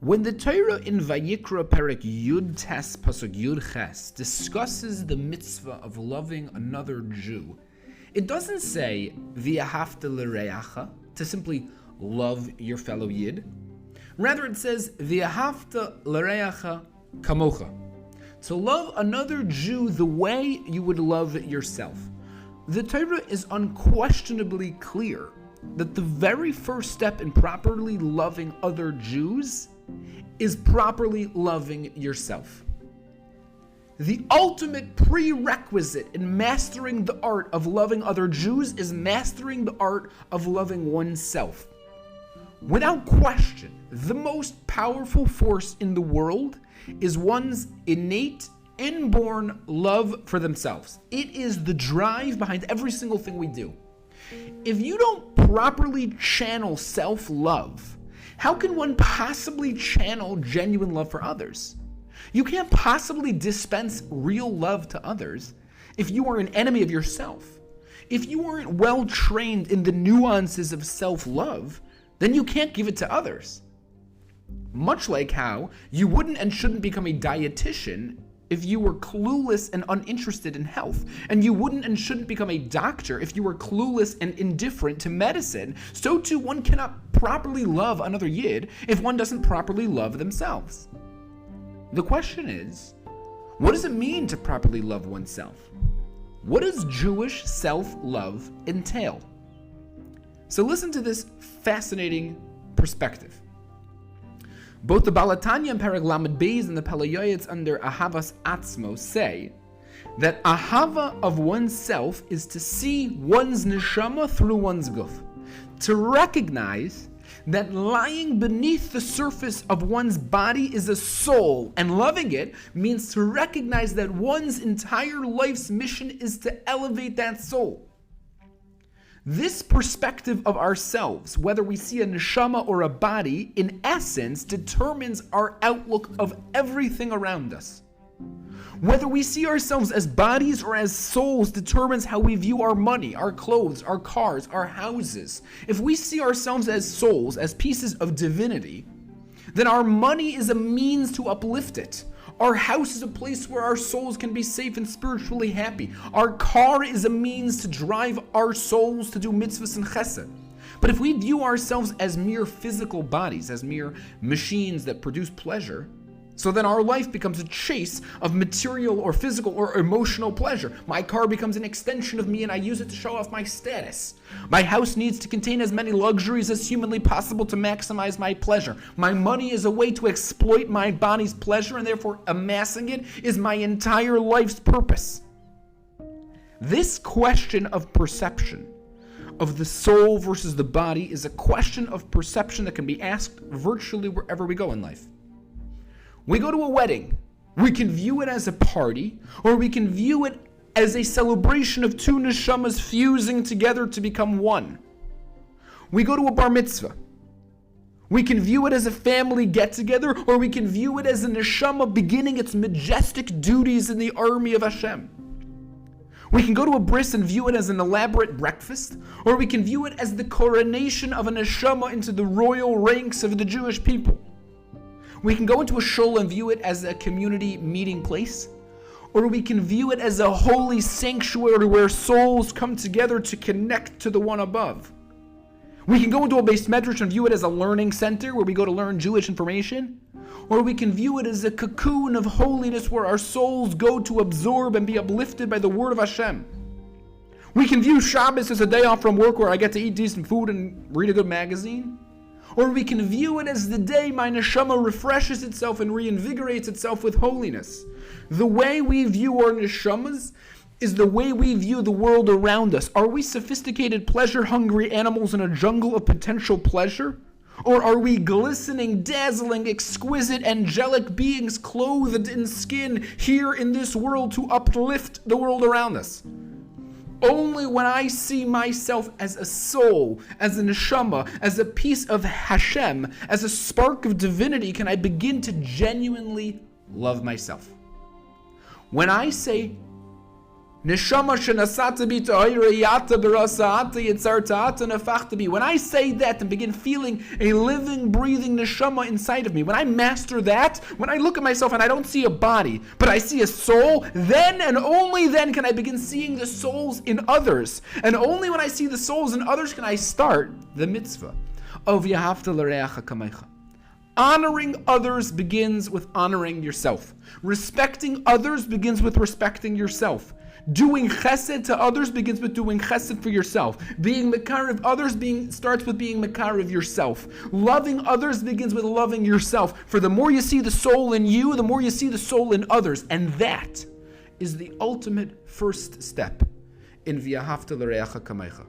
When the Torah in Vayikra Perek Yud Tes Pasuk Yud Ches discusses the mitzvah of loving another Jew, it doesn't say V'ahavta L'reacha, to simply love your fellow Yid. Rather, it says V'ahavta L'reacha Kamocha, to love another Jew the way you would love yourself. The Torah is unquestionably clear that the very first step in properly loving other Jews is properly loving yourself. The ultimate prerequisite in mastering the art of loving other Jews is mastering the art of loving oneself. Without question, the most powerful force in the world is one's innate, inborn love for themselves. It is the drive behind every single thing we do. If you don't properly channel self-love, how can one possibly channel genuine love for others? You can't possibly dispense real love to others if you are an enemy of yourself. If you aren't well trained in the nuances of self-love, then you can't give it to others. Much like how you wouldn't and shouldn't become a dietitian if you were clueless and uninterested in health, and you wouldn't and shouldn't become a doctor if you were clueless and indifferent to medicine, so too one cannot properly love another Yid if one doesn't properly love themselves. The question is, what does it mean to properly love oneself? What does Jewish self-love entail? So listen to this fascinating perspective. Both the Balatanya and Perek Lamed Beis and the Pelayoyets under Ahavas Atzmo say that ahava of oneself is to see one's neshama through one's guf, to recognize that lying beneath the surface of one's body is a soul, and loving it means to recognize that one's entire life's mission is to elevate that soul. This perspective of ourselves, whether we see a neshama or a body, in essence determines our outlook of everything around us. Whether we see ourselves as bodies or as souls determines how we view our money, our clothes, our cars, our houses. If we see ourselves as souls, as pieces of divinity, then our money is a means to uplift it. Our house is a place where our souls can be safe and spiritually happy. Our car is a means to drive our souls to do mitzvahs and chesed. But if we view ourselves as mere physical bodies, as mere machines that produce pleasure, so then our life becomes a chase of material or physical or emotional pleasure. My car becomes an extension of me and I use it to show off my status. My house needs to contain as many luxuries as humanly possible to maximize my pleasure. My money is a way to exploit my body's pleasure, and therefore amassing it is my entire life's purpose. This question of perception, of the soul versus the body, is a question of perception that can be asked virtually wherever we go in life. We go to a wedding, we can view it as a party, or we can view it as a celebration of two neshamas fusing together to become one. We go to a bar mitzvah. We can view it as a family get-together, or we can view it as a neshama beginning its majestic duties in the army of Hashem. We can go to a bris and view it as an elaborate breakfast, or we can view it as the coronation of a neshama into the royal ranks of the Jewish people. We can go into a shul and view it as a community meeting place, or we can view it as a holy sanctuary where souls come together to connect to the one above. We can go into a beis medrash and view it as a learning center where we go to learn Jewish information, or we can view it as a cocoon of holiness where our souls go to absorb and be uplifted by the word of Hashem. We can view Shabbos as a day off from work where I get to eat decent food and read a good magazine. Or we can view it as the day my neshama refreshes itself and reinvigorates itself with holiness. The way we view our neshamas is the way we view the world around us. Are we sophisticated, pleasure-hungry animals in a jungle of potential pleasure? Or are we glistening, dazzling, exquisite, angelic beings clothed in skin here in this world to uplift the world around us? Only when I see myself as a soul, as a neshama, as a piece of Hashem, as a spark of divinity, can I begin to genuinely love myself. When I say Neshama shenasata bi ta'ira yata berasa'ata yitzar ta'ata nefachta bi. When I say that and begin feeling a living, breathing neshama inside of me, when I master that, when I look at myself and I don't see a body, but I see a soul, then and only then can I begin seeing the souls in others. And only when I see the souls in others can I start the mitzvah of V'ahavta L'reacha Kamocha. Honoring others begins with honoring yourself. Respecting others begins with respecting yourself. Doing chesed to others begins with doing chesed for yourself. Being mekarev others starts with being mekarev yourself. Loving others begins with loving yourself. For the more you see the soul in you, the more you see the soul in others. And that is the ultimate first step in V'ahavta L'reacha Kamocha.